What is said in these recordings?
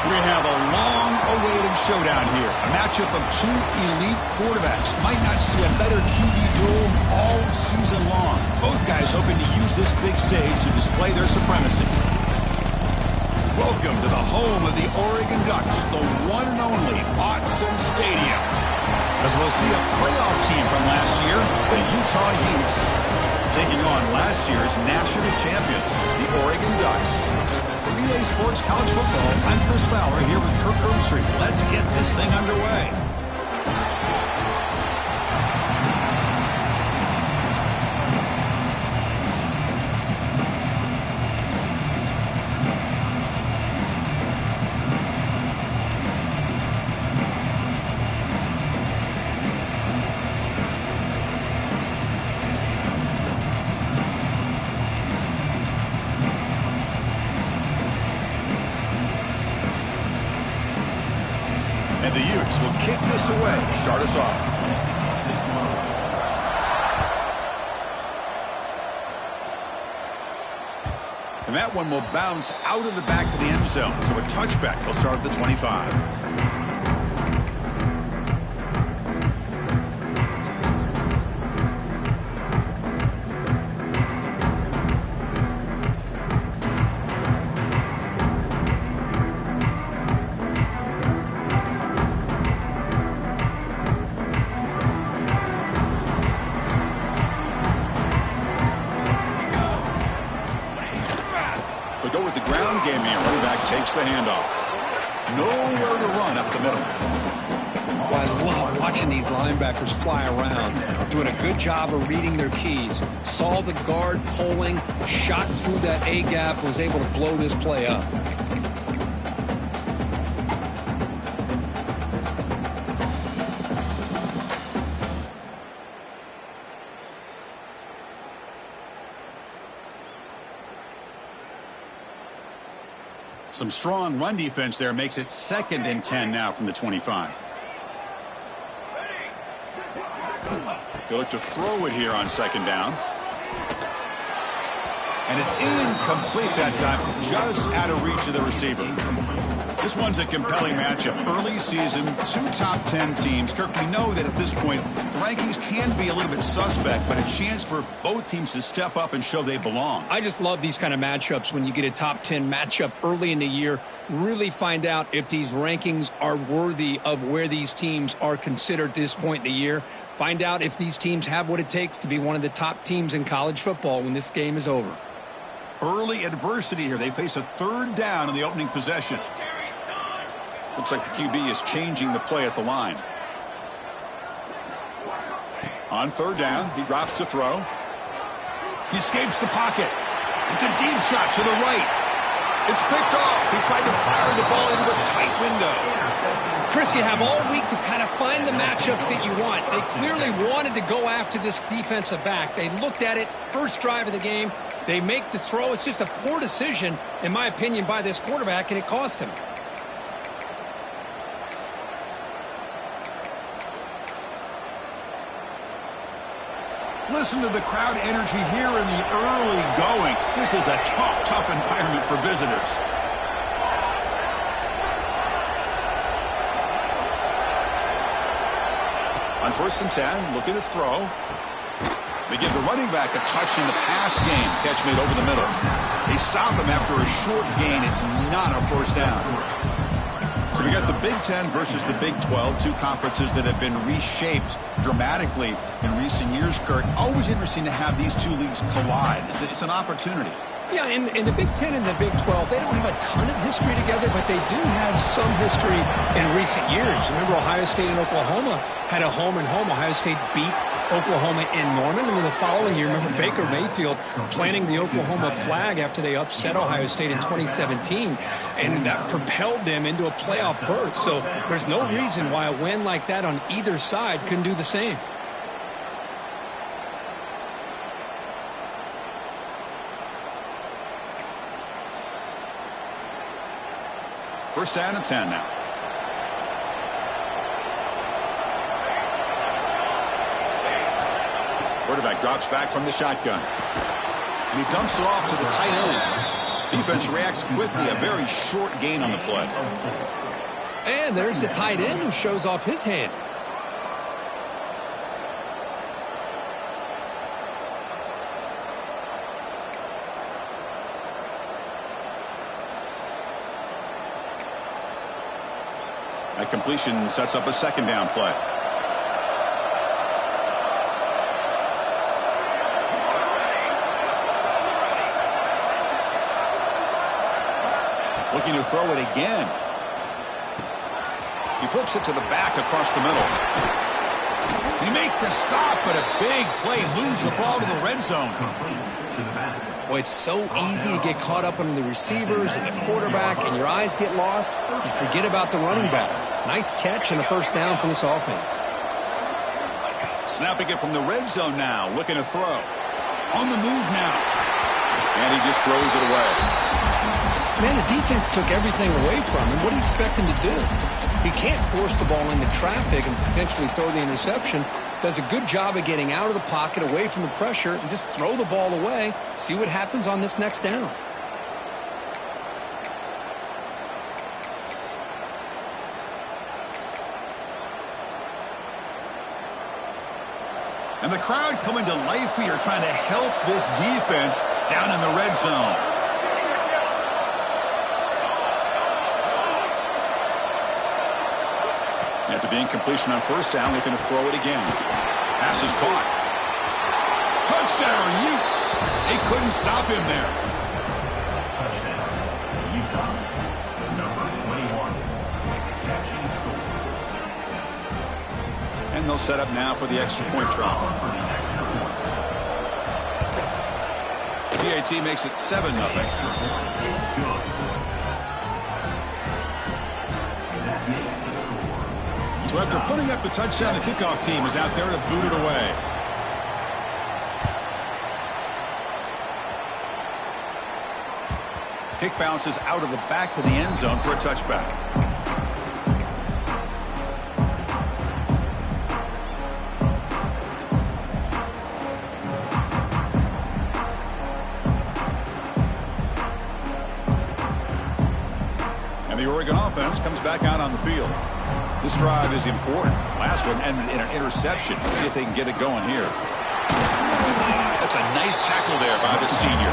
We have a long-awaited showdown here. A matchup of two elite quarterbacks. Might not see a better QB duel all season long. Both guys hoping to use this big stage to display their supremacy. Welcome to the home of the Oregon Ducks, the one and only Autzen Stadium. As we'll see a playoff team from last year, the Utah Utes, taking on last year's national champions, the Oregon Ducks. For Relay Sports College Football, I'm Chris Fowler here with Kirk Herbstreit. Let's get this thing underway. And the Utes will kick this away to start us off. And that one will bounce out of the back of the end zone. So a touchback will start at the 25. They go with the ground game here. Running back takes the handoff. Nowhere to run up the middle. Well, I love watching these linebackers fly around. Doing a good job of reading their keys. Saw the guard pulling, shot through that A-gap, was able to blow this play up. Some strong run defense there makes it 2nd and 10 now from the 25. He'll look to throw it here on 2nd down. And it's incomplete that time, just out of reach of the receiver. This one's a compelling matchup. Early season, two top 10 teams. Kirk, we know that at this point, the rankings can be a little bit suspect, but a chance for both teams to step up and show they belong. I just love these kind of matchups when you get a top 10 matchup early in the year. Really find out if these rankings are worthy of where these teams are considered at this point in the year. Find out if these teams have what it takes to be one of the top teams in college football when this game is over. Early adversity here. They face a 3rd down in the opening possession. Looks like the QB is changing the play at the line. On 3rd down, he drops to throw. He escapes the pocket. It's a deep shot to the right. It's picked off. He tried to fire the ball into a tight window. Chris, you have all week to kind of find the matchups that you want. They clearly wanted to go after this defensive back. They looked at it first drive of the game. They make the throw. It's just a poor decision, in my opinion, by this quarterback, and it cost him. Listen to the crowd energy here in the early going. This is a tough environment for visitors. On 1st and 10, looking to throw. They give the running back a touch in the pass game. Catch made over the middle. They stop him after a short gain. It's not a 1st down. So we got the Big Ten versus the Big 12, two conferences that have been reshaped dramatically in recent years, Kurt. Always interesting to have these two leagues collide. It's an opportunity. Yeah, and the Big Ten and the Big 12, they don't have a ton of history together, but they do have some history in recent years. Remember, Ohio State and Oklahoma had a home-and-home. Ohio State beat Oklahoma in Norman, and then the following year, remember Baker Mayfield planting the Oklahoma flag after they upset Ohio State in 2017, and that propelled them into a playoff berth. So there's no reason why a win like that on either side couldn't do the same. First down and 10 now. Quarterback drops back from the shotgun. And he dumps it off to the tight end. Defense reacts quickly. A very short gain on the play. And there's the tight end who shows off his hands. That completion sets up a second down play. Looking to throw it again. He flips it to the back across the middle. He make the stop, but a big play moves the ball to the red zone. Well, it's so easy to get caught up on the receivers and the quarterback, and your eyes get lost. You forget about the running back. Nice catch and a first down for this offense. Snapping it from the red zone now, looking to throw. On the move now. And he just throws it away. Man, the defense took everything away from him. What do you expect him to do? He can't force the ball into traffic and potentially throw the interception. Does a good job of getting out of the pocket, away from the pressure, and just throw the ball away. See what happens on this next down. And the crowd coming to life here, trying to help this defense down in the red zone. After the incompletion on first down, looking to throw it again. Pass is caught. Touchdown, Utes. They couldn't stop him there. Touchdown, Utah. Number 21. Catching score. And they'll set up now for the extra point try. PAT makes it 7-0. So after putting up the touchdown, the kickoff team is out there to boot it away. Kick bounces out of the back to the end zone for a touchback. And the Oregon offense comes back out on the field. This drive is important. Last one ended in an interception. Let's see if they can get it going here. That's a nice tackle there by the senior.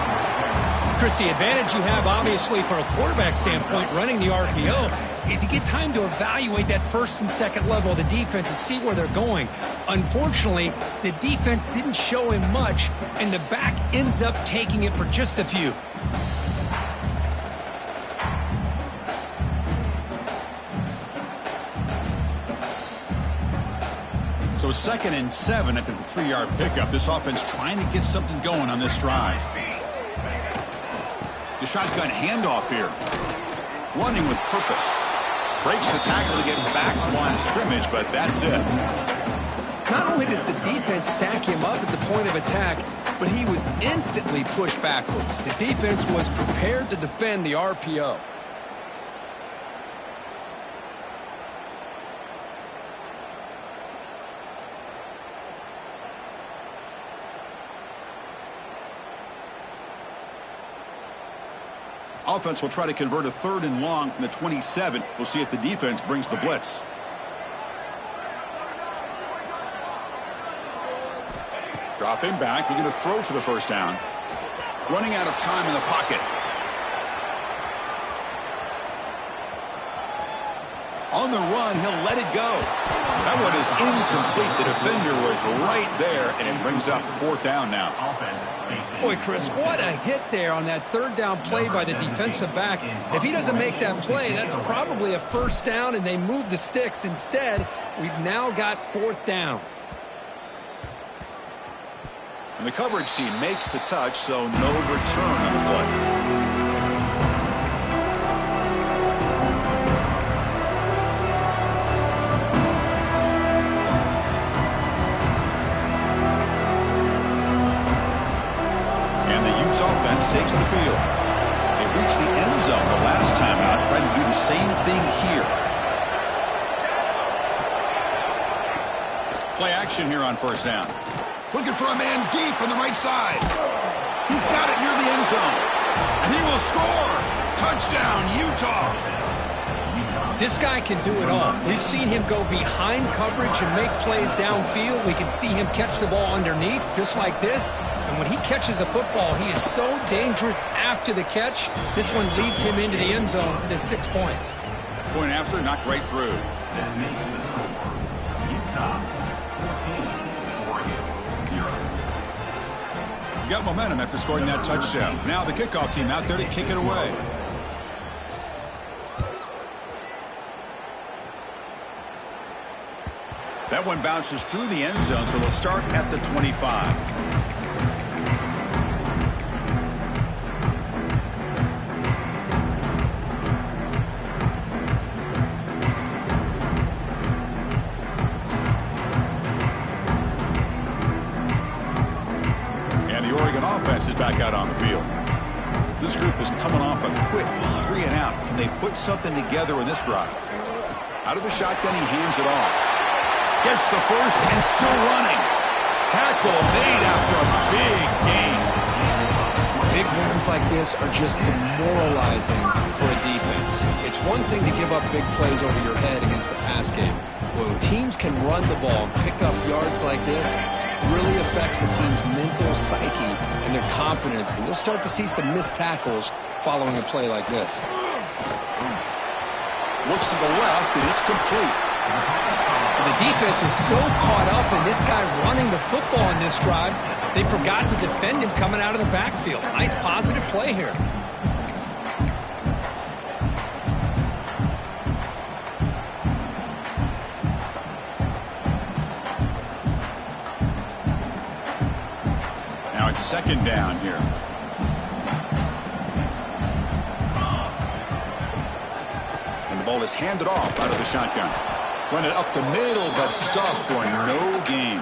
Chris, the advantage you have, obviously, from a quarterback standpoint, running the RPO, is you get time to evaluate that first and second level of the defense and see where they're going. Unfortunately, the defense didn't show him much, and the back ends up taking it for just a few. So 2nd and 7 after the 3-yard pickup. This offense trying to get something going on this drive. The shotgun handoff here. Running with purpose. Breaks the tackle to get back to the line of scrimmage, but that's it. Not only does the defense stack him up at the point of attack, but he was instantly pushed backwards. The defense was prepared to defend the RPO. Offense will try to convert a 3rd and long from the 27. We'll see if the defense brings the blitz. Dropping back, looking to throw for the first down. Running out of time in the pocket. On the run, he'll let it go. That one is incomplete. The defender was right there, and it brings up 4th down now. Boy, Chris, what a hit there on that 3rd down play by the defensive back. If he doesn't make that play, that's probably a first down, and they move the sticks. Instead, we've now got 4th down. And the coverage team makes the touch, so no return on the play. Offense takes the field. They reached the end zone the last time out, trying to do the same thing here. Play action here on first down. Looking for a man deep on the right side. He's got it near the end zone. And he will score. score! Touchdown, Utah! This guy can do it all. We've seen him go behind coverage and make plays downfield. We can see him catch the ball underneath, just like this. And when he catches a football, he is so dangerous after the catch. This one leads him into the end zone for the 6 points. Point after, knocked right through. That makes the score Utah 14, Oregon 0. Got momentum after scoring that touchdown. Now the kickoff team out there to kick it away. That one bounces through the end zone, so they'll start at the 25. And the Oregon offense is back out on the field. This group is coming off a quick 3 and out. Can they put something together in this drive? Out of the shotgun, he hands it off. Gets the first and still running. Tackle made after a big gain. Big runs like this are just demoralizing for a defense. It's one thing to give up big plays over your head against the pass game. When teams can run the ball and pick up yards like this, it really affects a team's mental psyche and their confidence. And you'll start to see some missed tackles following a play like this. Looks to the left, and it's complete. The defense is so caught up in this guy running the football in this drive, they forgot to defend him coming out of the backfield. Nice positive play here. Now it's second down here. And the ball is handed off out of the shotgun. Run it up the middle, but stuff for no gain.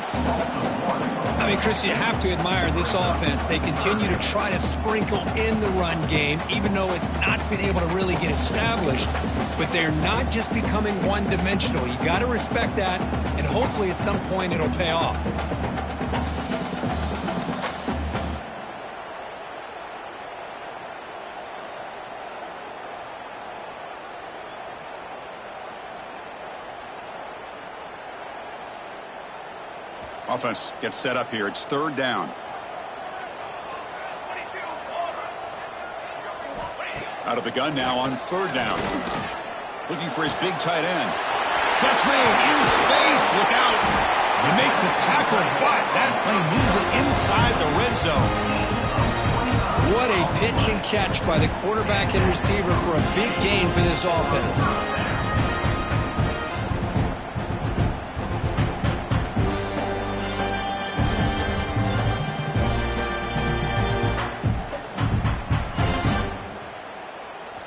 I mean, Chris, you have to admire this offense. They continue to try to sprinkle in the run game, even though it's not been able to really get established. But they're not just becoming one-dimensional. You got to respect that, and hopefully at some point it'll pay off. Offense gets set up here. It's third down. Out of the gun now on third down. Looking for his big tight end. Catch made in space. Look out. You make the tackle, but that play moves it inside the red zone. What a pitch and catch by the quarterback and receiver for a big gain for this offense.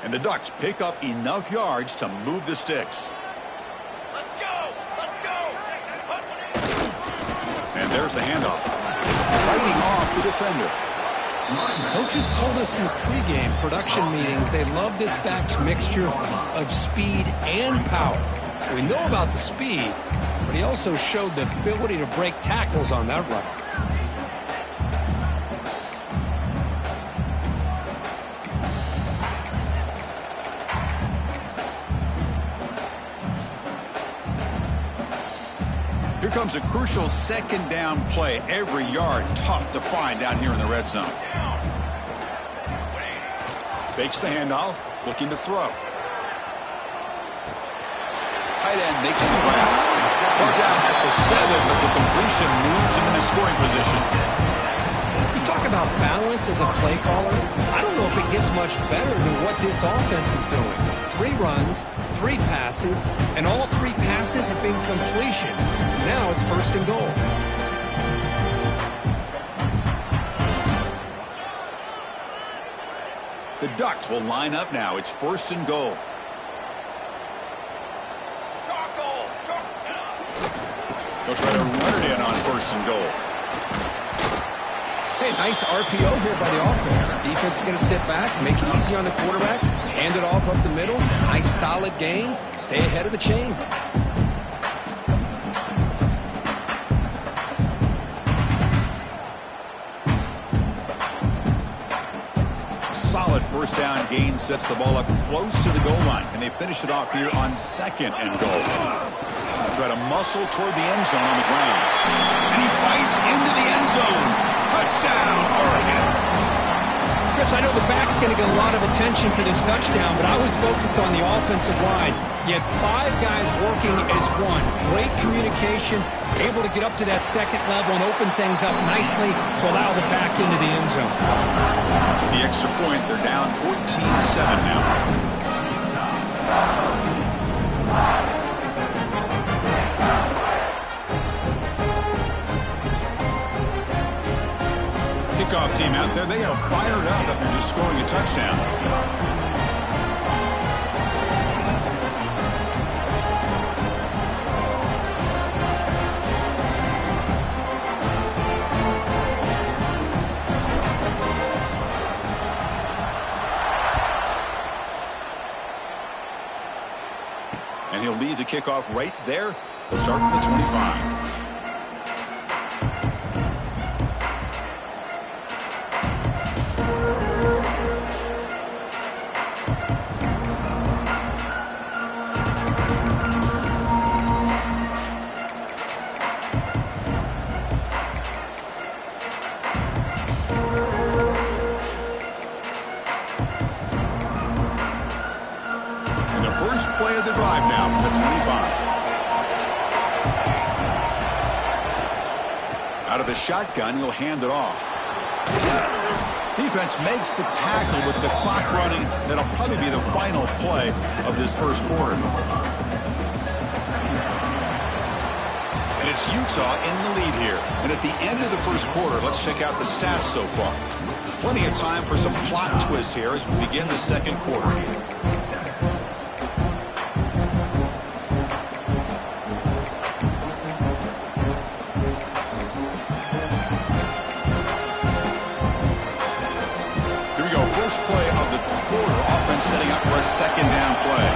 And the Ducks pick up enough yards to move the sticks. Let's go! Let's go! And there's the handoff. Fighting off the defender. Coaches told us in the pregame production meetings they love this back's mixture of speed and power. We know about the speed, but he also showed the ability to break tackles on that run. Here comes a crucial second down play. Every yard tough to find down here in the red zone. Fakes the handoff, looking to throw. Tight end makes the grab. We're down at the 7, but the completion moves him into scoring position. You talk about balance as a play caller. I don't know if it gets much better than what this offense is doing. 3 runs, 3 passes, and all 3 passes have been completions. Now it's first and goal. The Ducks will line up now. It's first and goal. They'll try to run it in on first and goal. Hey, nice RPO here by the offense. Defense is going to sit back, make it easy on the quarterback, hand it off up the middle. Nice solid gain. Stay ahead of the chains. solid first down gain sets the ball up close to the goal line. Can they finish it off here on 2nd and goal? Try to muscle toward the end zone on the ground. And he fights into the end zone. Touchdown, Oregon. Chris, I know the back's going to get a lot of attention for this touchdown, but I was focused on the offensive line. You had 5 guys working as one. Great communication, able to get up to that 2nd level and open things up nicely to allow the back into the end zone. With the extra point, they're down 14-7 now. Kickoff team out there, they are fired up after just scoring a touchdown. And he'll lead the kickoff right there. He'll start from the 25. Play of the drive now from the 25. Out of the shotgun, he'll hand it off. Defense makes the tackle with the clock running. That'll probably be the final play of this first quarter. And it's Utah in the lead here. And at the end of the first quarter, let's check out the stats so far. Plenty of time for some plot twists here as we begin the second quarter. First play of the quarter. Offense setting up for a 2nd down play.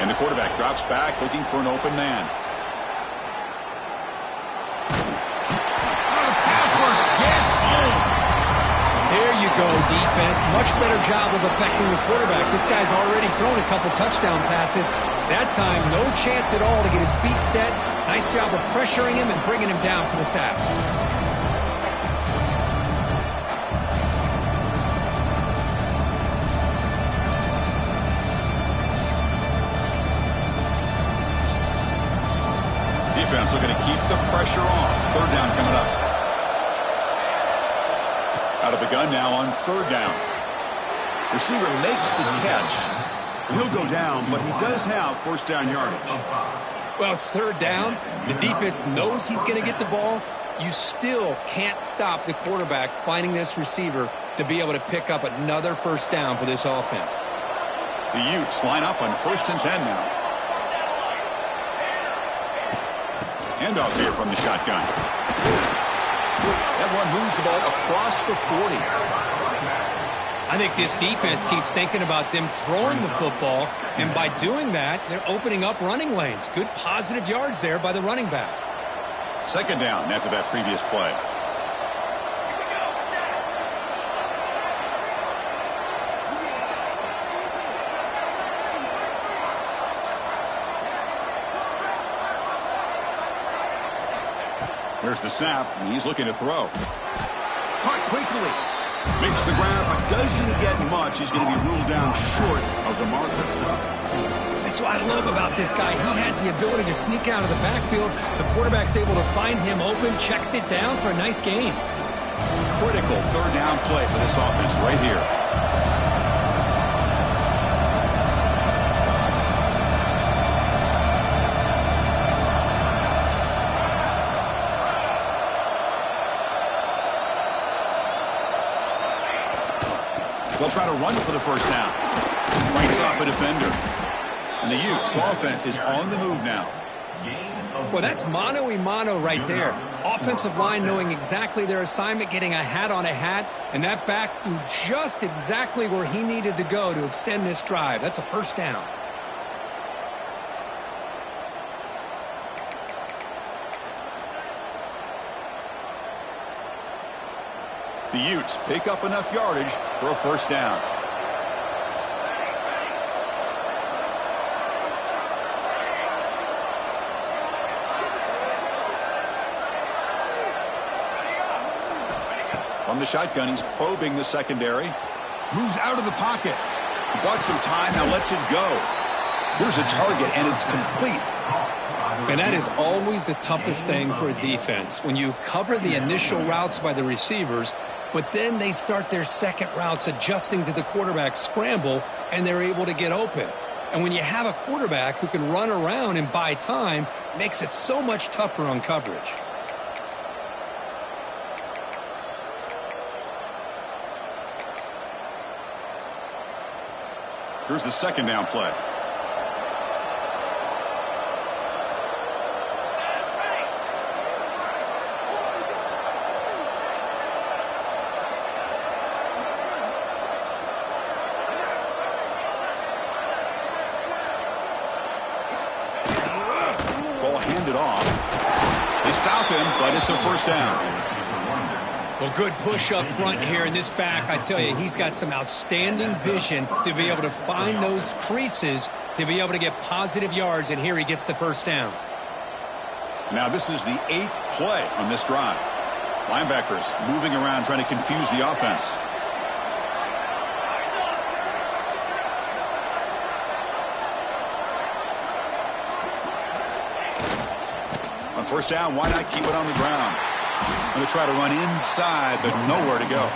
And the quarterback drops back looking for an open man. The pass rush gets home. There you go, defense. Much better job of affecting the quarterback. This guy's already thrown a couple touchdown passes. That time, no chance at all to get his feet set. Nice job of pressuring him and bringing him down for the sack. Defense looking to keep the pressure on. 3rd down coming up. Out of the gun now on 3rd down. Receiver makes the catch. He'll go down, but he does have first down yardage. Well, it's 3rd down. The defense knows he's going to get the ball. You still can't stop the quarterback finding this receiver to be able to pick up another first down for this offense. The Utes line up on 1st and 10 now. Handoff here from the shotgun. That one moves the ball across the 40. I think this defense keeps thinking about them throwing the football, and by doing that, they're opening up running lanes. Good positive yards there by the running back. 2nd down after that previous play. Here's the snap, and he's looking to throw. Caught quickly. Makes the grab, but doesn't get much. He's going to be ruled down short of the marker. That's what I love about this guy. He has the ability to sneak out of the backfield. The quarterback's able to find him open, checks it down for a nice gain. Critical 3rd down play for this offense right here. They'll try to run for the first down. Fights off a defender. And the Utes offense is on the move now. Well, that's mano-a-mano right there. Offensive line knowing exactly their assignment, getting a hat on a hat, and that back threw just exactly where he needed to go to extend this drive. That's a first down. The Utes pick up enough yardage for a first down. From the shotgun, he's probing the secondary. Moves out of the pocket. Bought some time, now lets it go. Here's a target, and it's complete. And that is always the toughest thing for a defense. When you cover the initial routes by the receivers, but then they start their second routes adjusting to the quarterback scramble, and they're able to get open. And when you have a quarterback who can run around and buy time, it makes it so much tougher on coverage. Here's the second down play. Ball handed off. They stop him, but it's a first down. Well, good push up front here in this back. I tell you, he's got some outstanding vision to be able to find those creases to be able to get positive yards, and here he gets the first down. Now this is the 8th play on this drive. Linebackers moving around trying to confuse the offense. On first down, why not keep it on the ground? Going to try to run inside, but nowhere to go.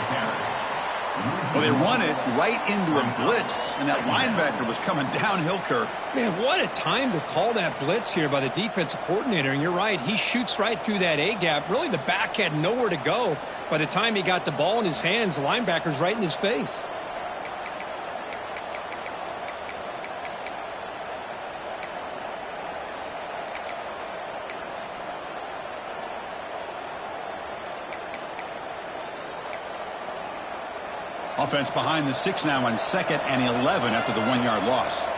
Well, they run it right into a blitz, and that linebacker was coming downhill, Kirk. Man, what a time to call that blitz here by the defensive coordinator. And you're right, he shoots right through that A-gap. Really, the back had nowhere to go. By the time he got the ball in his hands, the linebacker's right in his face. Offense behind the 6 now on 2nd and 11 after the 1-yard loss.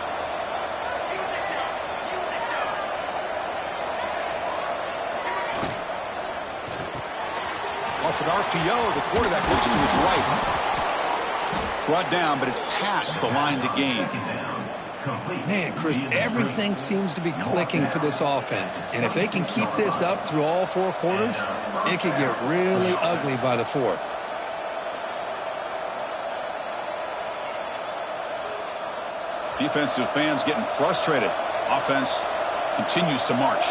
Off an RPO, the quarterback looks to his right. Brought down, but it's past the line to gain. Man, Chris, everything seems to be clicking for this offense. And if they can keep this up through all 4 quarters, it could get really ugly by the 4th. Defensive fans getting frustrated. Offense continues to march.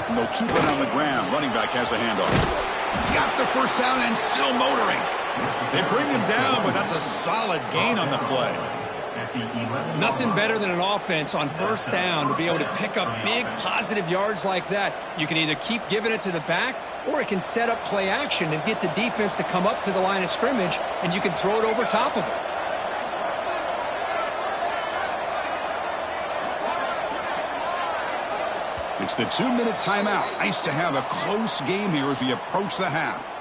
And they'll keep it on the ground. Running back has the handoff. Got the first down and still motoring. They bring him down, but that's a solid gain on the play. Nothing better than an offense on first down to be able to pick up big positive yards like that. You can either keep giving it to the back, or it can set up play action and get the defense to come up to the line of scrimmage, and you can throw it over top of it. It's the 2-minute timeout. Nice to have a close game here as we approach the half.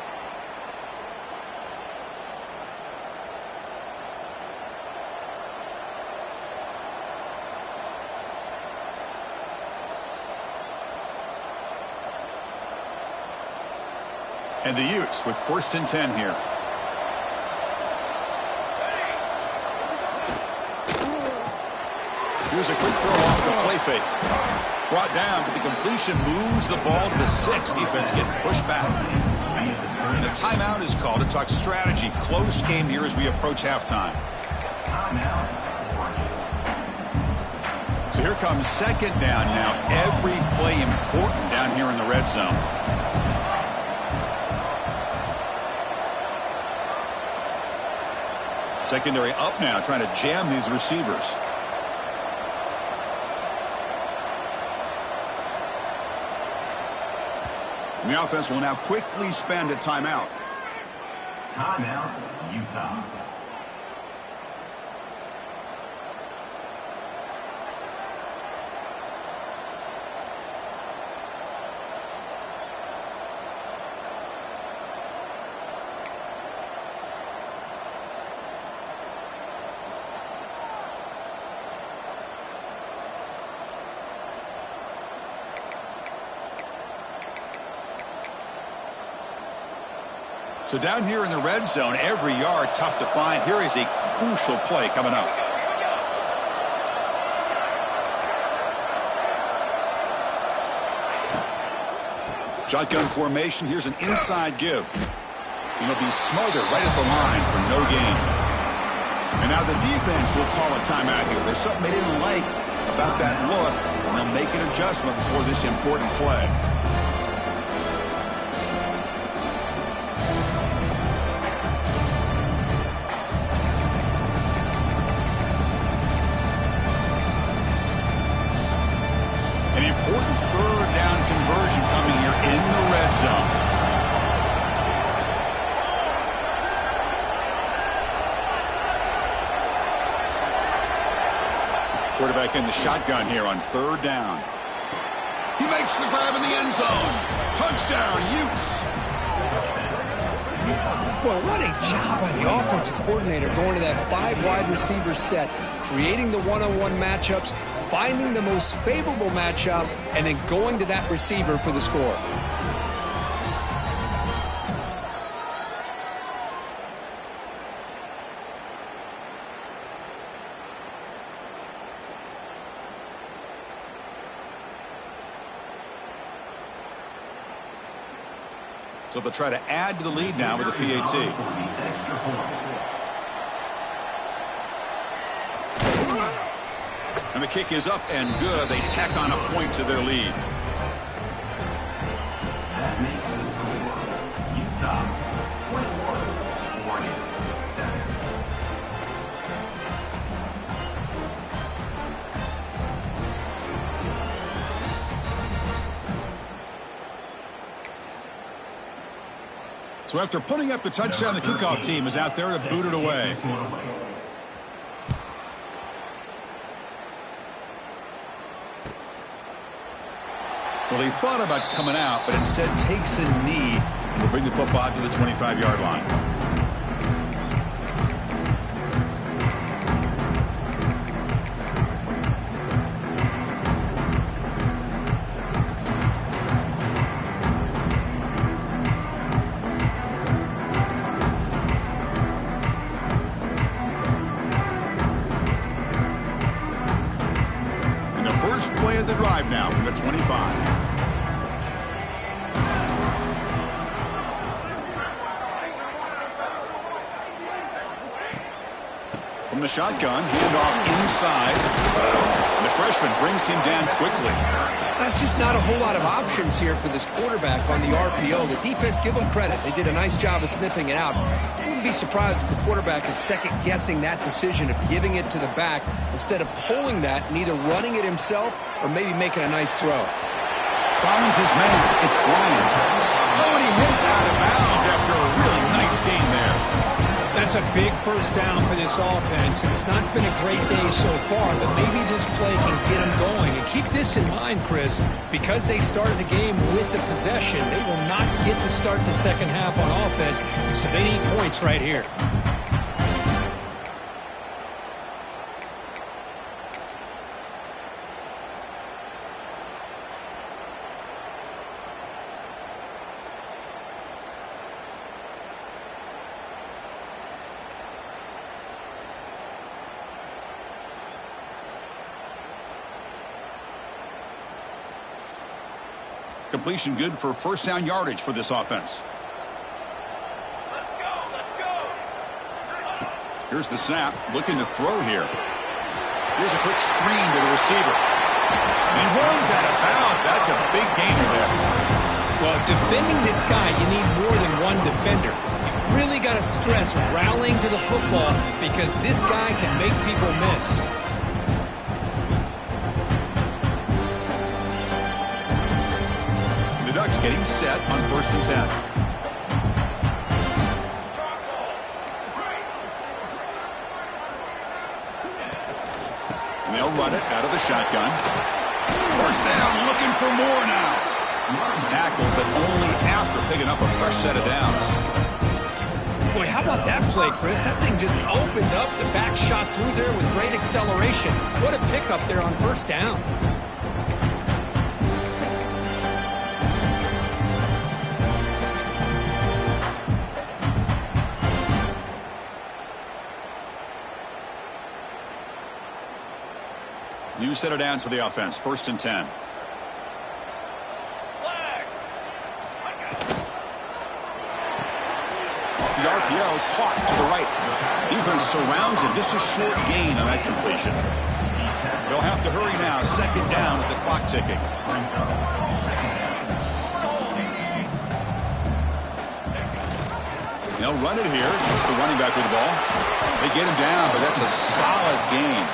And the Utes with 1st and 10 here. Here's a quick throw off the play fake. Brought down, but the completion moves the ball to the 6. Defense getting pushed back. And a timeout is called to talk strategy. Close game here as we approach halftime. So here comes 2nd down now. Every play important down here in the red zone. Secondary up now, trying to jam these receivers. And the offense will now quickly spend a timeout. Timeout, Utah. So down here in the red zone, every yard tough to find. Here is a crucial play coming up. Shotgun formation. Here's an inside give. He'll be smothered right at the line for no gain. And now the defense will call a timeout here. There's something they didn't like about that look, and they'll make an adjustment before this important play. An important third down conversion coming here in the red zone. Quarterback in the shotgun here on third down. He makes the grab in the end zone. Touchdown, Utes. Well, what a job by the offensive coordinator going to that 5 wide receiver set, creating the one-on-one matchups, finding the most favorable matchup, and then going to that receiver for the score. So they'll try to add to the lead now with a PAT. And the kick is up and good. They tack on a point to their lead. That makes the score Utah 21-47. So after putting up the touchdown, the kickoff team is out there to boot it away. Well, he thought about coming out, but instead takes a knee and will bring the football to the 25-yard line. And the first play of the drive now from the 25. From the shotgun, handoff inside. The freshman brings him down quickly. That's just not a whole lot of options here for this quarterback on the RPO. The defense, give them credit. They did a nice job of sniffing it out. I wouldn't be surprised if the quarterback is second-guessing that decision of giving it to the back instead of pulling that and either running it himself or maybe making a nice throw. Finds his man. It's Bryant. Oh, and he hits out of bounds after a really nice game there. That's a big first down for this offense, and it's not been a great day so far, but maybe this play can get them going. And keep this in mind, Chris, because they started the game with the possession, they will not get to start the second half on offense, so they need points right here. Completion good for first down yardage for this offense. Let's go, let's go. Here's the snap. Looking to throw here. Here's a quick screen to the receiver. And runs out of bounds. That's a big gainer there. Well, defending this guy, you need more than one defender. You really got to stress rallying to the football because this guy can make people miss. The Ducks getting set on 1st and 10. And they'll run it out of the shotgun. First down, looking for more now. Tackle, but only after picking up a fresh set of downs. Boy, how about that play, Chris? That thing just opened up. The back shot through there with great acceleration. What a pickup there on first down. Two center downs for the offense. 1st and 10. Flag. Off the RPO, caught to the right. Defense surrounds him. Just a short gain on that completion. They'll have to hurry now. 2nd down with the clock ticking. They'll run it here. It's the running back with the ball. They get him down, but that's a solid gain.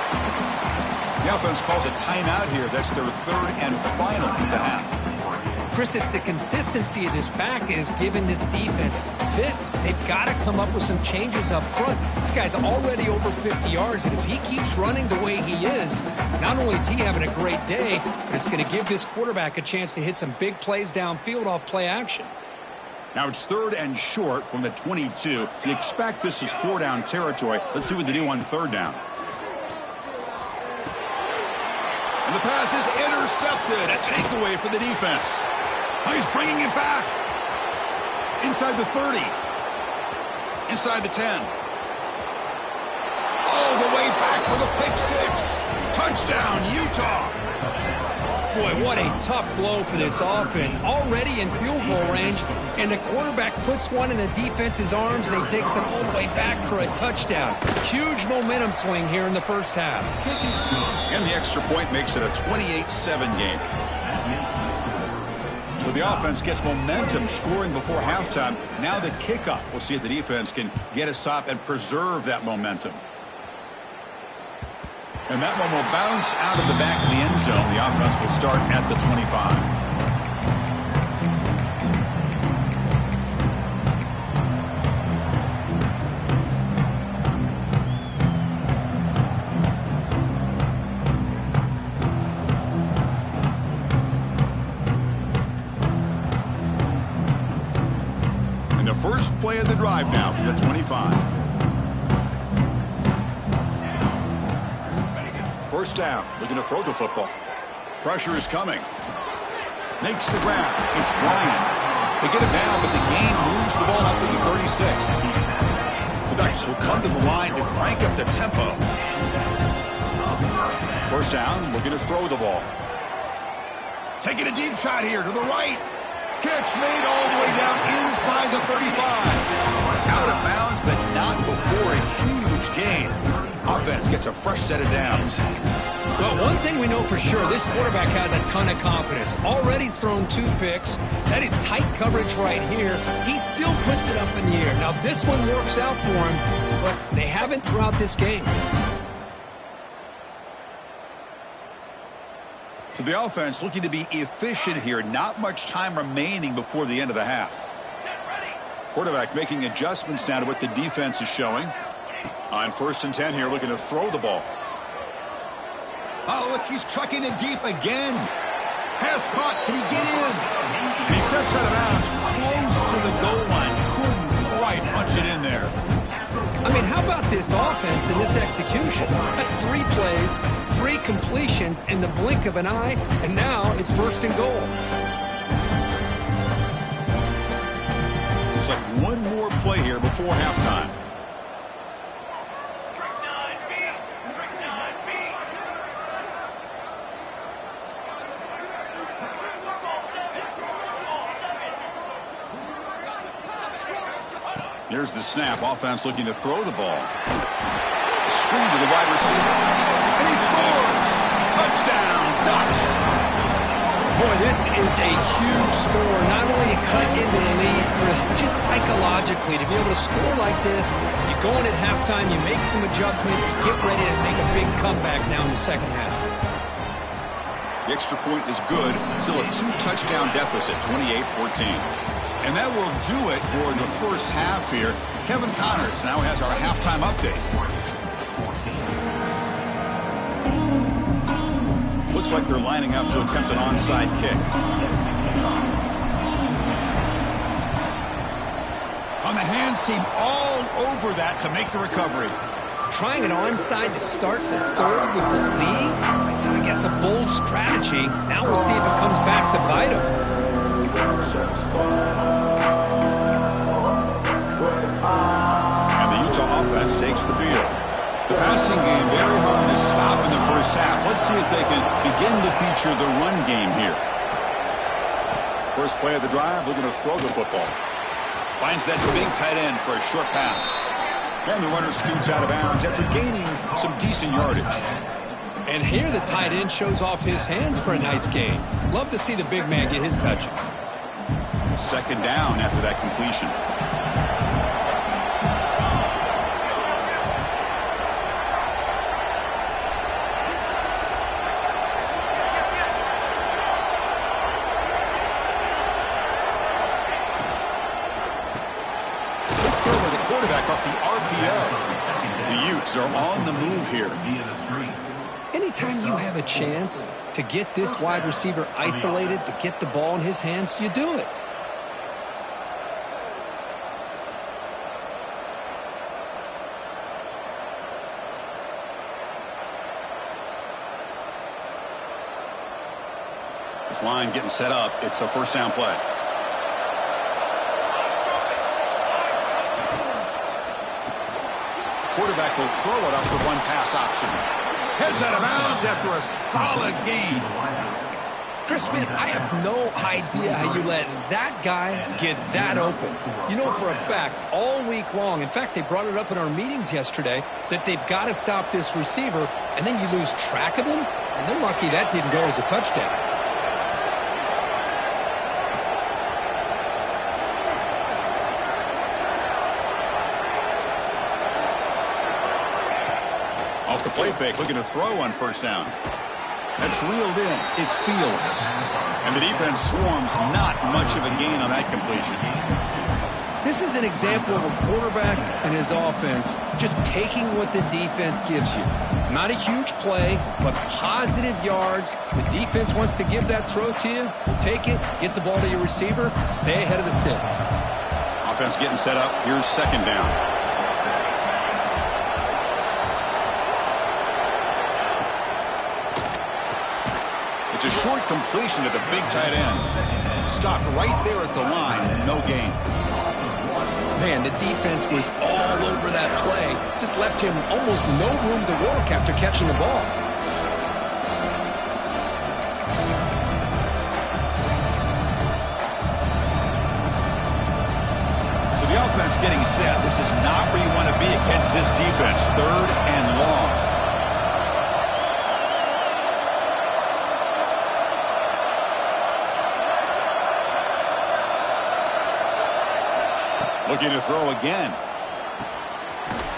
The offense calls a timeout here. That's their 3rd and final in the half. Chris, it's the consistency of this back is giving this defense fits. They've got to come up with some changes up front. This guy's already over 50 yards, and if he keeps running the way he is, not only is he having a great day, but it's going to give this quarterback a chance to hit some big plays downfield off play action. Now it's 3rd and short from the 22. You expect this is 4-down territory. Let's see what they do on 3rd down. And the pass is intercepted. A takeaway for the defense. Oh, he's bringing it back. Inside the 30. Inside the 10. All the way back for the pick 6. Touchdown, Utah. Boy, what a tough blow for this offense. Already in field goal range, and the quarterback puts one in the defense's arms, and he takes it all the way back for a touchdown. Huge momentum swing here in the first half. And the extra point makes it a 28-7 game. So the offense gets momentum scoring before halftime. Now the kickoff. We'll see if the defense can get a stop and preserve that momentum. And that one will bounce out of the back of the end zone. The offense will start at the 25. And the first play of the drive now from the 25. 1st down, looking to throw the football. Pressure is coming. Makes the grab. It's Bryant. They get it down, but the gain moves the ball up to the 36. The Ducks will come to the line to crank up the tempo. 1st down, looking to throw the ball. Taking a deep shot here to the right. Catch made all the way down inside the 35. Out of bounds, but not before a huge gain. Offense gets a fresh set of downs. Well, one thing we know for sure, this quarterback has a ton of confidence. Already he's thrown 2 picks. That is tight coverage right here. He still puts it up in the air. Now, this one works out for him, but they haven't throughout this game. So the offense looking to be efficient here. Not much time remaining before the end of the half. Quarterback making adjustments now to what the defense is showing. On 1st and 10 here, looking to throw the ball. Oh, look, he's trucking it deep again. Pass caught. Can he get in? And he steps out of bounds close to the goal line. Couldn't quite punch it in there. I mean, how about this offense and this execution? That's 3 plays, 3 completions in the blink of an eye, and now it's 1st and goal. Looks like one more play here before halftime. Here's the snap. Offense looking to throw the ball. Screen to the wide receiver. And he scores! Touchdown, Ducks! Boy, this is a huge score. Not only to cut into the lead, Chris, but just psychologically to be able to score like this. You go in at halftime, you make some adjustments, you get ready to make a big comeback now in the second half. The extra point is good. Still a 2-touchdown deficit, 28-14. And that will do it for the first half here. Kevin Connors now has our halftime update. Looks like they're lining up to attempt an onside kick. On the hands team all over that to make the recovery. Trying an onside to start the 3rd with the lead. That's, I guess, a bold strategy. Now we'll see if it comes back to bite him. And the Utah offense takes the field. Passing game, very hard to stop in the first half. Let's see if they can begin to feature the run game here. First play of the drive, looking to throw the football. Finds that big tight end for a short pass. And the runner scoots out of bounds after gaining some decent yardage. And here the tight end shows off his hands for a nice gain. Love to see the big man get his touches. Second down after that completion. Quarterback off the RPO. The Utes are on the move here. Anytime you have a chance to get this wide receiver isolated, to get the ball in his hands, you do it. This line getting set up. It's a first down play. Quarterback will throw it off the one pass option. Heads out of bounds after a solid gain. Chris Smith, I have no idea how you let that guy get that open. You know for a fact, all week long, in fact, they brought it up in our meetings yesterday, that they've got to stop this receiver, and then you lose track of him, and they're lucky that didn't go as a touchdown. Off the play fake, looking to throw on first down. That's reeled in. It's Fields. And the defense swarms, not much of a gain on that completion. This is an example of a quarterback and his offense just taking what the defense gives you. Not a huge play, but positive yards. The defense wants to give that throw to you. Take it, get the ball to your receiver, stay ahead of the sticks. Offense getting set up. Here's second down. It's a short completion to the big tight end. Stopped right there at the line. No gain. Man, the defense was all over that play. Just left him almost no room to work after catching the ball. So the offense getting set. This is not where you want to be against this defense. Third and long. Looking to throw again.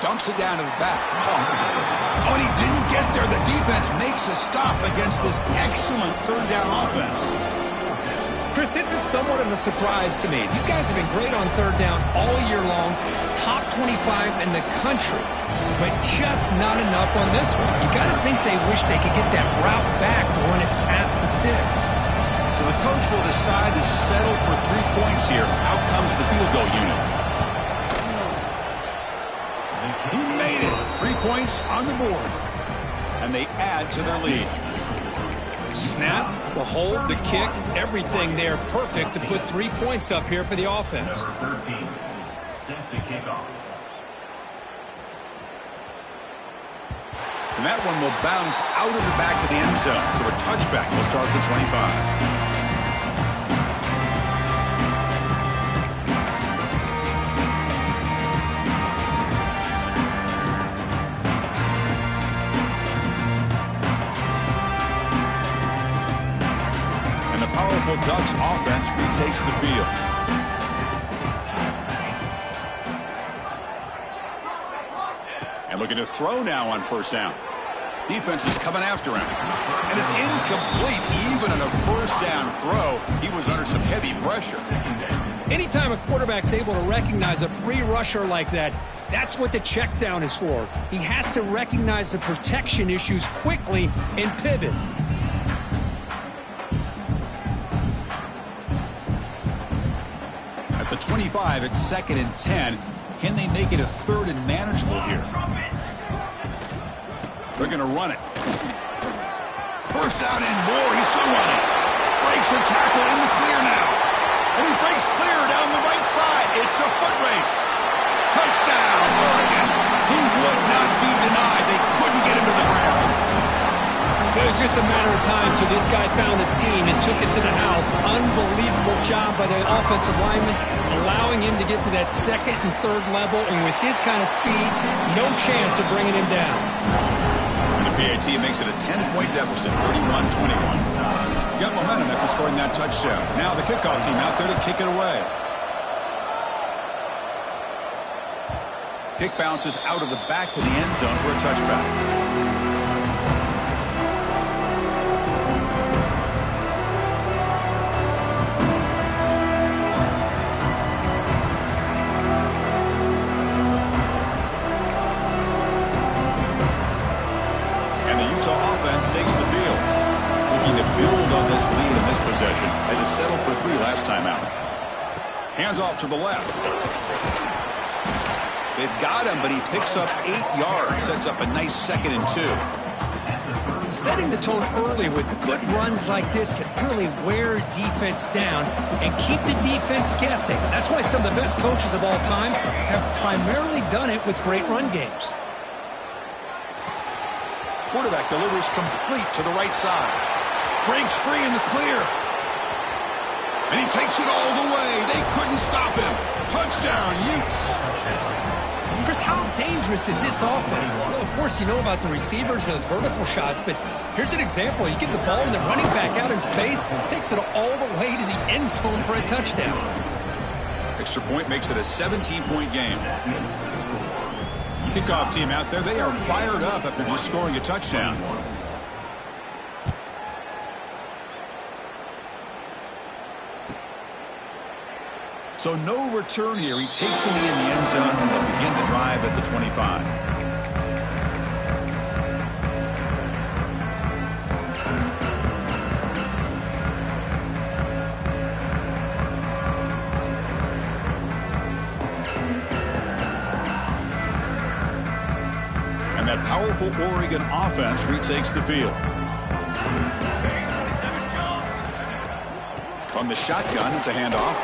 Dumps it down to the back. Oh, and he didn't get there. The defense makes a stop against this excellent third down offense. Chris, this is somewhat of a surprise to me. These guys have been great on third down all year long. Top 25 in the country. But just not enough on this one. You got to think they wish they could get that route back to run it past the sticks. So the coach will decide to settle for 3 points here. Out comes the field goal unit. He made it. 3 points on the board. And they add to their lead. Snap, the hold, the kick, everything there perfect to put 3 points up here for the offense. Number 13, set to kick off. And that one will bounce out of the back of the end zone. So a touchback will start the 25. Ducks offense retakes the field. And looking to throw now on first down. Defense is coming after him. And it's incomplete. Even on a first down throw, he was under some heavy pressure. Anytime a quarterback's able to recognize a free rusher like that, that's what the check down is for. He has to recognize the protection issues quickly and pivot. At the 25, it's 2nd and 10. Can they make it a 3rd and manageable here? They're going to run it. First down and more. He's still running. Breaks a tackle in the clear now. And he breaks clear down the right side. It's a foot race. Touchdown, Oregon. He would not be denied was just a matter of time till this guy found the seam and took it to the house. Unbelievable job by the offensive lineman, allowing him to get to that second and third level, and with his kind of speed, no chance of bringing him down. And the PAT makes it a 10-point deficit, 31-21. Got momentum after scoring that touchdown. Now the kickoff team out there to kick it away. Kick bounces out of the back of the end zone for a touchback. And the Utah offense takes the field. Looking to build on this lead in this possession. They just settled for 3 last time out. Hands off to the left. They've got him, but he picks up 8 yards. Sets up a nice 2nd and 2. Setting the tone early with good runs like this can really wear defense down and keep the defense guessing. That's why some of the best coaches of all time have primarily done it with great run games. Quarterback delivers complete to the right side. Breaks free in the clear. And he takes it all the way. They couldn't stop him. Touchdown, Utes. Chris, how dangerous is this offense? Well, of course, you know about the receivers, those vertical shots, but here's an example. You get the ball and the running back out in space, takes it all the way to the end zone for a touchdown. Extra point makes it a 17-point game. Kickoff team out there, they are fired up after just scoring a touchdown. So no return here. He takes him in the end zone and they'll begin the drive at the 25. And that powerful Oregon offense retakes the field. From the shotgun, it's a handoff.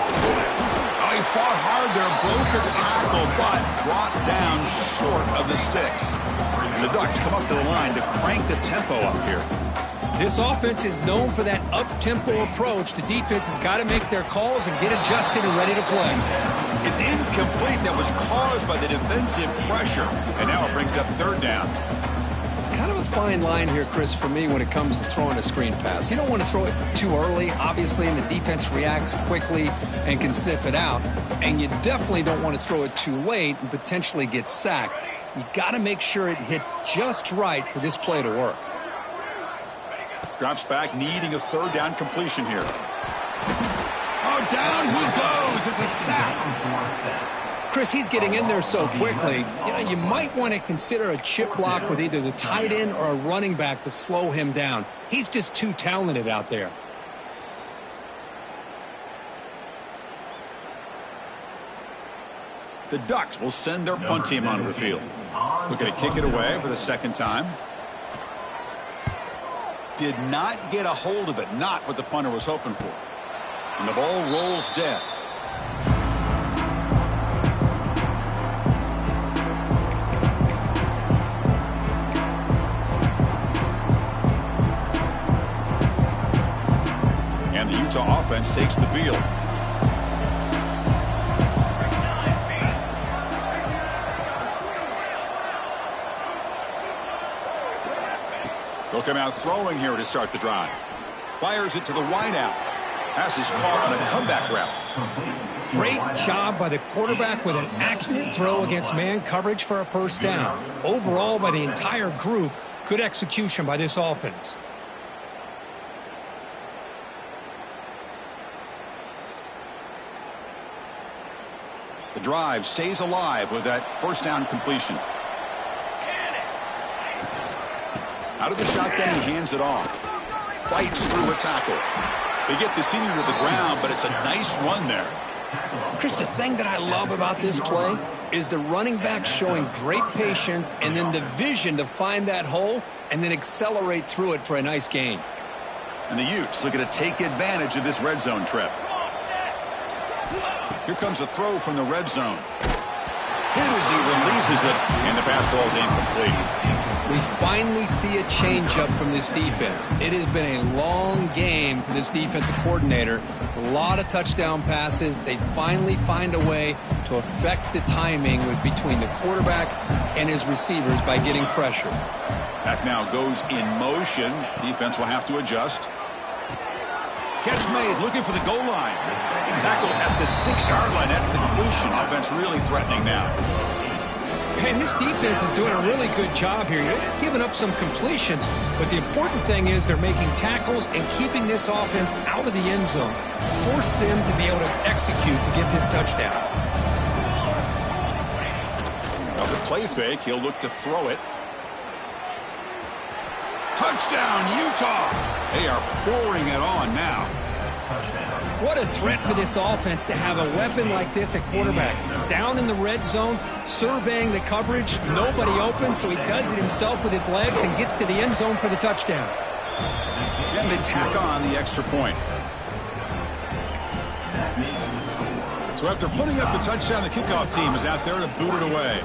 Oh, he fought hard there, broke a tackle, but brought down short of the sticks. And the Ducks come up to the line to crank the tempo up here. This offense is known for that up-tempo approach. The defense has got to make their calls and get adjusted and ready to play. It's incomplete. That was caused by the defensive pressure. And now it brings up 3rd down. Kind of a fine line here, Chris, for me when it comes to throwing a screen pass. You don't want to throw it too early, obviously, and the defense reacts quickly and can sniff it out. And you definitely don't want to throw it too late and potentially get sacked. You got to make sure it hits just right for this play to work. Drops back, needing a 3rd down completion here. Oh, down he goes. It's a sack. Chris, he's getting in there so quickly. You know, you might want to consider a chip block with either the tight end or a running back to slow him down. He's just too talented out there. The Ducks will send their punt team onto the field. Looking to kick it away for the 2nd time. Did not get a hold of it. Not what the punter was hoping for. And the ball rolls dead. And the Utah offense takes the field. They'll come out throwing here to start the drive. Fires it to the wideout. Pass is caught on a comeback route. Great job by the quarterback with an accurate throw against man coverage for a 1st down. Overall, by the entire group, good execution by this offense. The drive stays alive with that 1st down completion. Out of the shotgun, he hands it off. Fights through a tackle. They get the senior to the ground, but it's a nice run there. Chris, the thing that I love about this play is the running back showing great patience and then the vision to find that hole and then accelerate through it for a nice gain. And the Utes looking to take advantage of this red zone trip. Here comes a throw from the red zone. Hit as he releases misses it, and the pass ball is incomplete. We finally see a changeup from this defense. It has been a long game for this defensive coordinator. A lot of touchdown passes. They finally find a way to affect the timing between the quarterback and his receivers by getting pressure. That now goes in motion. Defense will have to adjust. Catch made, looking for the goal line. Tackle at the 6-yard line after the completion. Offense really threatening now. And this defense is doing a really good job here. They're giving up some completions, but the important thing is they're making tackles and keeping this offense out of the end zone. Force them to be able to execute to get this touchdown. Off the play fake, he'll look to throw it. Touchdown, Utah! They are pouring it on now. What a threat for this offense to have a weapon like this at quarterback. Down in the red zone, surveying the coverage, nobody open, so he does it himself with his legs and gets to the end zone for the touchdown. And they tack on the extra point. So after putting up the touchdown, the kickoff team is out there to boot it away.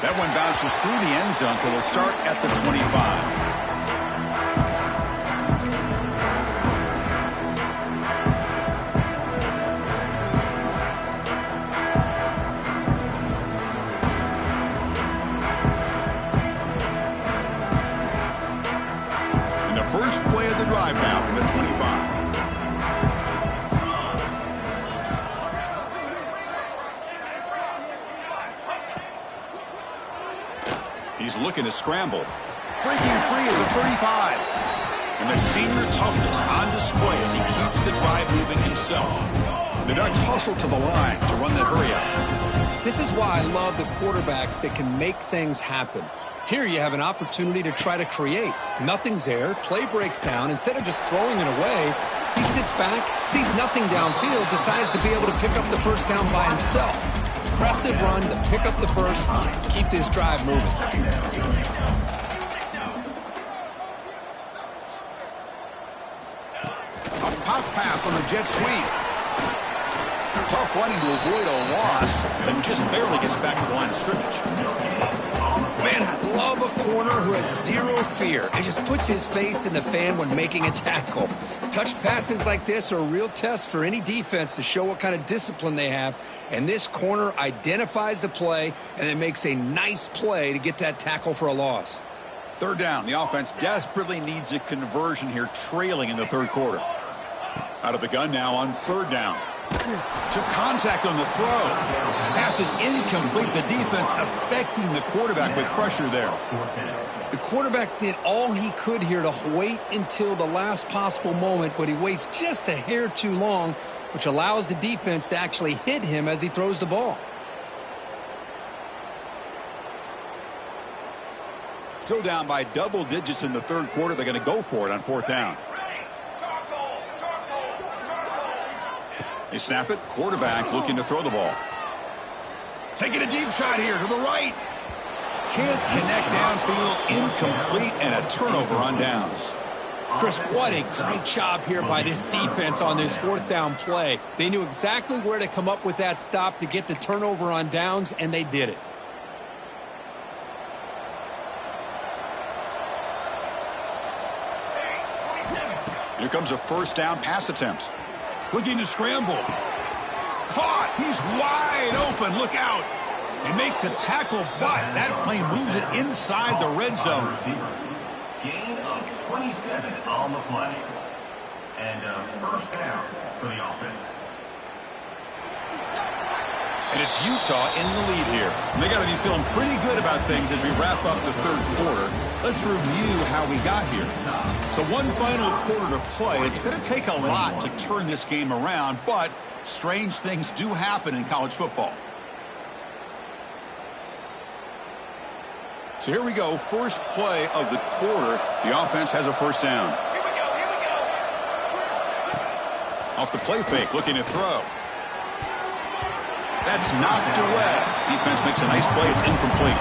That one bounces through the end zone, so they'll start at the 25. And the first play of the drive now from the 25. He's looking to scramble. Breaking free at the 35. And the senior toughness on display as he keeps the drive moving himself. The Ducks hustle to the line to run the hurry up. This is why I love the quarterbacks that can make things happen. Here you have an opportunity to try to create. Nothing's there. Play breaks down. Instead of just throwing it away, he sits back, sees nothing downfield, decides to be able to pick up the first down by himself. Impressive run to pick up the first, keep this drive moving. A pop pass on the jet sweep. Tough running to avoid a loss, and just barely gets back to the line of scrimmage. Man, I love a corner who has zero fear and just puts his face in the fan when making a tackle. Touch passes like this are a real test for any defense to show what kind of discipline they have. And this corner identifies the play and then makes a nice play to get that tackle for a loss. Third down. The offense desperately needs a conversion here, trailing in the third quarter. Out of the gun now on third down. Took contact on the throw. Pass is incomplete. The defense affecting the quarterback with pressure there. The quarterback did all he could here to wait until the last possible moment, but he waits just a hair too long, which allows the defense to actually hit him as he throws the ball. Still down by double digits in the third quarter. They're going to go for it on fourth down. They snap it. Quarterback looking to throw the ball. Taking a deep shot here to the right. Can't connect downfield. Incomplete and a turnover on downs. Chris, what a great job here by this defense on this fourth down play. They knew exactly where to come up with that stop to get the turnover on downs, and they did it. Here comes a first down pass attempt. Looking to scramble. Caught. He's wide open. Look out. They make the tackle, but that play moves it inside the red zone. Gain of 27 on the play. And first down for the offense. And it's Utah in the lead here. And they got to be feeling pretty good about things as we wrap up the third quarter. Let's review how we got here. So one final quarter to play. It's going to take a lot to turn this game around, but strange things do happen in college football. So here we go. First play of the quarter. The offense has a first down. Here we go, here we go. Off the play fake, looking to throw. That's knocked away. Defense makes a nice play. It's incomplete.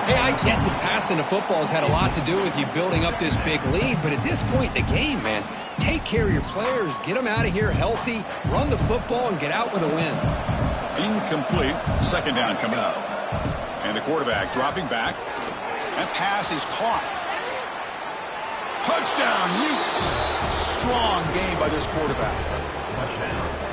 Hey, I get that passing the football has had a lot to do with you building up this big lead, but at this point in the game, man, take care of your players. Get them out of here healthy, run the football, and get out with a win. Incomplete. Second down coming up. And the quarterback dropping back. That pass is caught. Touchdown, Utes. Strong game by this quarterback.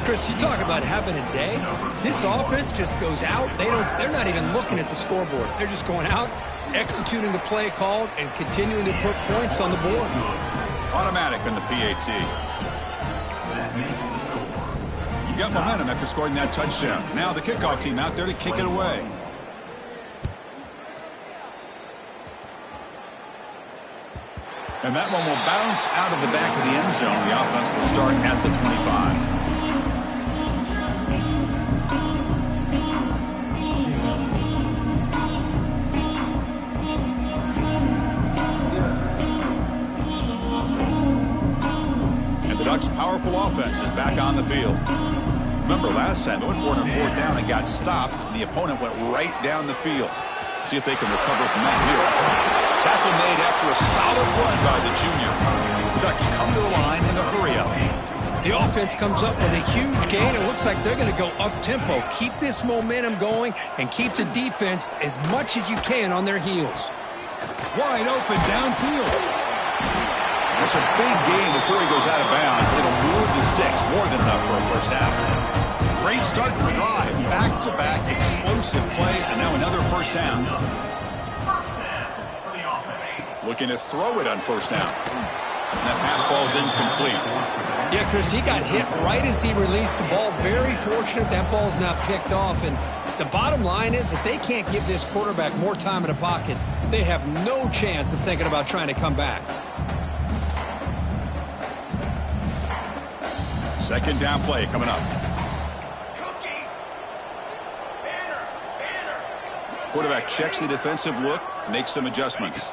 Chris, you talk about having a day. This offense just goes out. They're not even looking at the scoreboard. They're just going out, executing the play called, and continuing to put points on the board. Automatic on the PAT. You got momentum after scoring that touchdown. Now the kickoff team out there to kick it away. And that one will bounce out of the back of the end zone. The offense will start at the 25. Ducks' powerful offense is back on the field. Remember last time they went for it on fourth down and got stopped, and the opponent went right down the field. See if they can recover from that here. Tackle made after a solid run by the junior. The Ducks come to the line in a hurry-up. The offense comes up with a huge gain. It looks like they're going to go up-tempo. Keep this momentum going and keep the defense as much as you can on their heels. Wide open downfield. It's a big game before he goes out of bounds. It'll move the sticks more than enough for a first down. Great start to the drive. Back-to-back explosive plays, and now another first down. Looking to throw it on first down. And that pass ball's incomplete. Yeah, Chris, he got hit right as he released the ball. Very fortunate that ball's not picked off. And the bottom line is that they can't give this quarterback more time in the pocket. They have no chance of thinking about trying to come back. Second down play coming up. Quarterback checks the defensive look, makes some adjustments.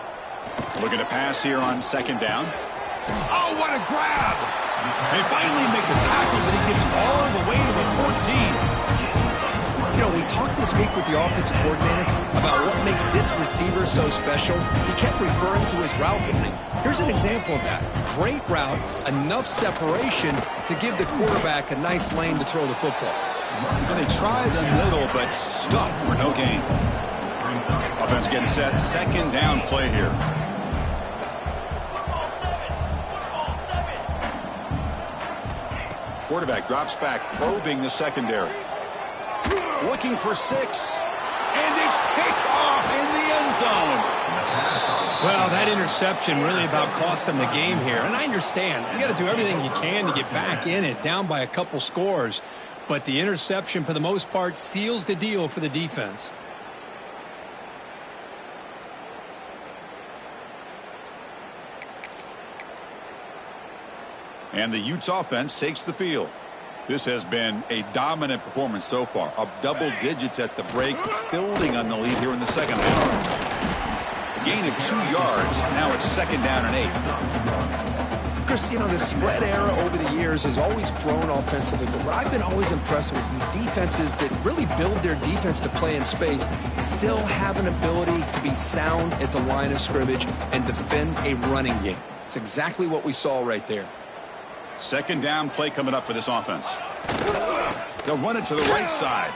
Looking to pass here on second down. Oh, what a grab! They finally make the tackle, but he gets all the way to the 14. You know, we talked this week with the offensive coordinator about what makes this receiver so special. He kept referring to his route running. Here's an example of that. Great route, enough separation to give the quarterback a nice lane to throw the football. And they try the middle, but stuck for no gain. Offense getting set. Second down play here. Quarterback drops back, probing the secondary. Looking for 6. And it's picked off in the end zone. Well, that interception really about cost them the game here. And I understand. You got to do everything you can to get back in it, down by a couple scores. But the interception, for the most part, seals the deal for the defense. And the Utes offense takes the field. This has been a dominant performance so far. Up double digits at the break, building on the lead here in the second half. A gain of 2 yards. Now it's second down and 8. Chris, you know, the spread era over the years has always grown offensively, but what I've been always impressed with defenses that really build their defense to play in space still have an ability to be sound at the line of scrimmage and defend a running game. It's exactly what we saw right there. Second down play coming up for this offense. They'll run it to the right side.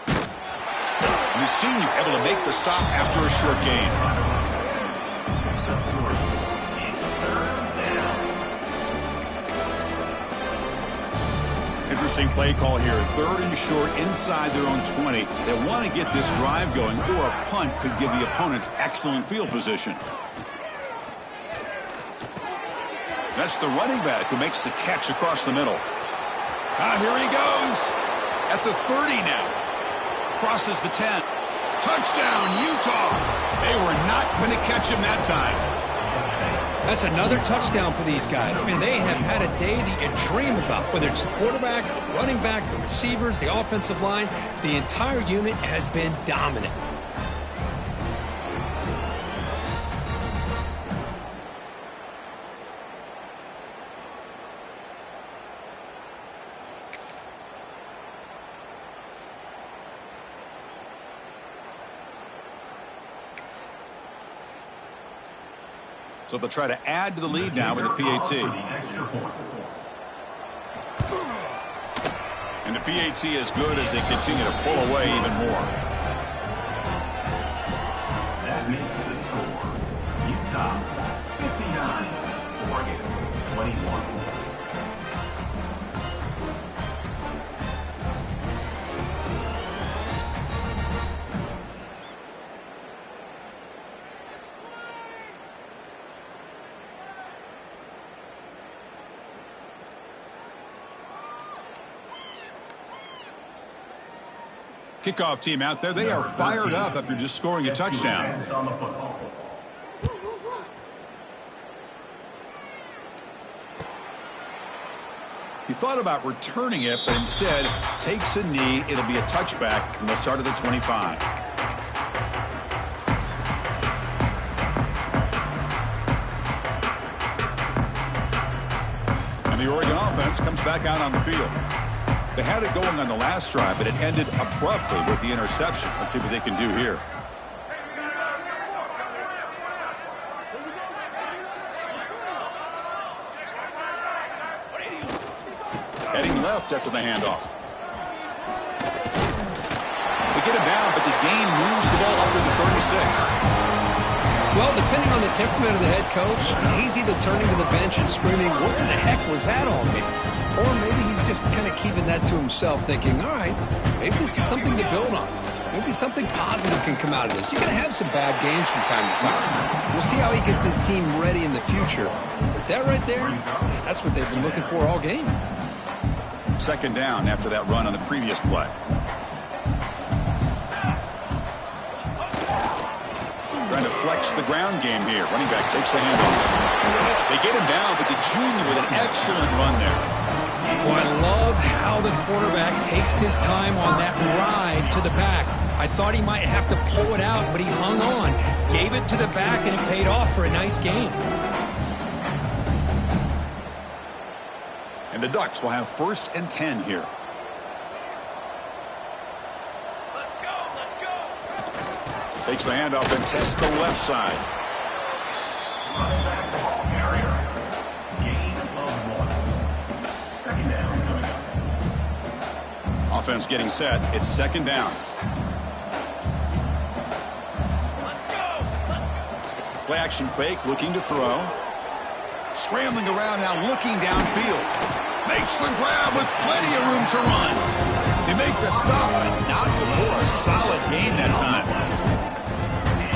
And the senior able to make the stop after a short gain. Interesting play call here. Third and short inside their own 20. They want to get this drive going, or a punt could give the opponents excellent field position. That's the running back who makes the catch across the middle. Here he goes. At the 30 now. Crosses the 10. Touchdown, Utah. They were not going to catch him that time. That's another touchdown for these guys. Man, they have had a day that you dream about. Whether it's the quarterback, the running back, the receivers, the offensive line, the entire unit has been dominant. So they'll try to add to the lead now with a PAT. And the PAT is good as they continue to pull away even more. That makes the score Utah 59, Oregon 21. Kickoff team out there. They are fired up after just scoring a touchdown. He thought about returning it, but instead takes a knee. It'll be a touchback from the start of the 25. And the Oregon offense comes back out on the field. They had it going on the last drive, but it ended abruptly with the interception. Let's see what they can do here. Heading left after the handoff. They get him down, but the gain moves the ball up to the 36. Well, depending on the temperament of the head coach, he's either turning to the bench and screaming, "Where the heck was that on me?" Or maybe he's just kind of keeping that to himself, thinking, all right, maybe this is something to build on. Maybe something positive can come out of this. You're going to have some bad games from time to time. We'll see how he gets his team ready in the future. But that right there, that's what they've been looking for all game. Second down after that run on the previous play. Trying to flex the ground game here. Running back takes the handoff. They get him down, but the junior with an excellent run there. Well, I love how the quarterback takes his time on that ride to the back. I thought he might have to pull it out, but he hung on, gave it to the back, and it paid off for a nice gain. And the Ducks will have 1st and 10 here. Let's go, let's go. Takes the handoff and tests the left side. Running back ball carrier. Gain of 1. Second down coming up. Offense getting set. It's second down. Let's go. Play action fake, looking to throw. Scrambling around now, looking downfield. Makes the grab with plenty of room to run. They make the stop, but not before a solid gain that time.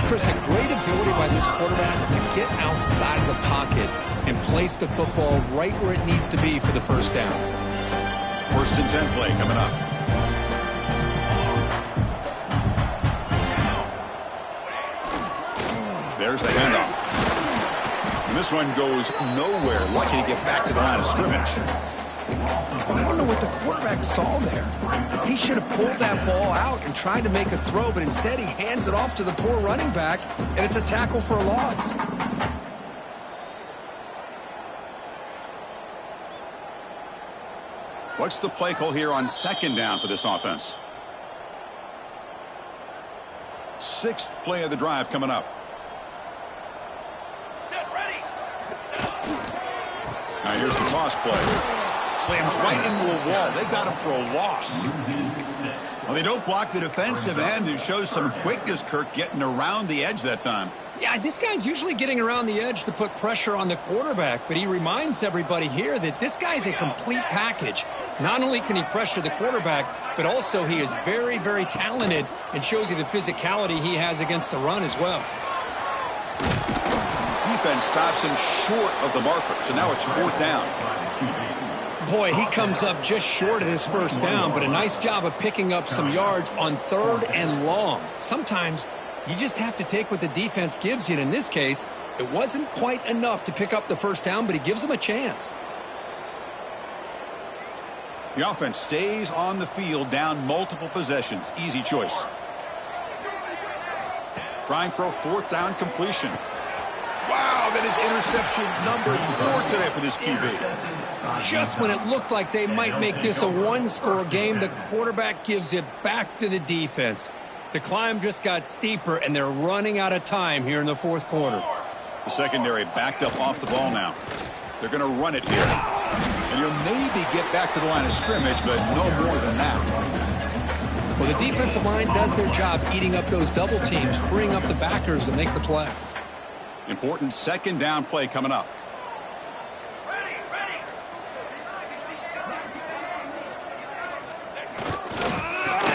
Chris, a great ability by this quarterback to get outside of the pocket and place the football right where it needs to be for the first down. 1st and 10 play coming up. There's the handoff. And this one goes nowhere. Lucky to get back to the line of scrimmage. I don't know what the quarterback saw there. He should have pulled that ball out and tried to make a throw, but instead he hands it off to the poor running back, and it's a tackle for a loss. What's the play call here on second down for this offense? 6th play of the drive coming up. Set ready. Now here's the toss play. Slams right into a wall. They got him for a loss. Well, they don't block the defensive end, who shows some quickness, Kirk, getting around the edge that time. Yeah, this guy's usually getting around the edge to put pressure on the quarterback, but he reminds everybody here that this guy's a complete package. Not only can he pressure the quarterback, but also he is very, very talented and shows you the physicality he has against the run as well. Defense stops him short of the marker, so now it's 4th down. Boy, he comes up just short of his first down, but a nice job of picking up some yards on 3rd and long. Sometimes you just have to take what the defense gives you, and in this case, it wasn't quite enough to pick up the first down, but he gives them a chance. The offense stays on the field, down multiple possessions. Easy choice. Trying for a 4th down completion. Wow, that is interception number 4 today for this QB. Just when it looked like they might make this a one-score game, the quarterback gives it back to the defense. The climb just got steeper, and they're running out of time here in the 4th quarter. The secondary backed up off the ball now. They're going to run it here. And you'll maybe get back to the line of scrimmage, but no more than that. Well, the defensive line does their job eating up those double teams, freeing up the backers to make the play. Important second down play coming up. Ready, ready.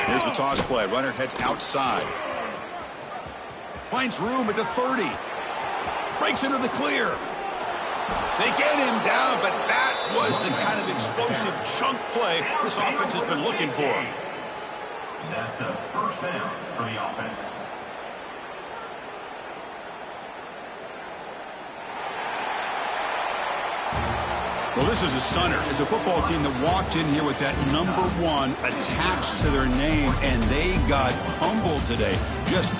Here's the toss play. Runner heads outside. Finds room at the 30. Breaks into the clear. They get him down, but that was the kind of explosive chunk play this offense has been looking for. That's a first down for the offense. Well, this is a stunner. It's a football team that walked in here with that number 1 attached to their name, and they got humbled today. Just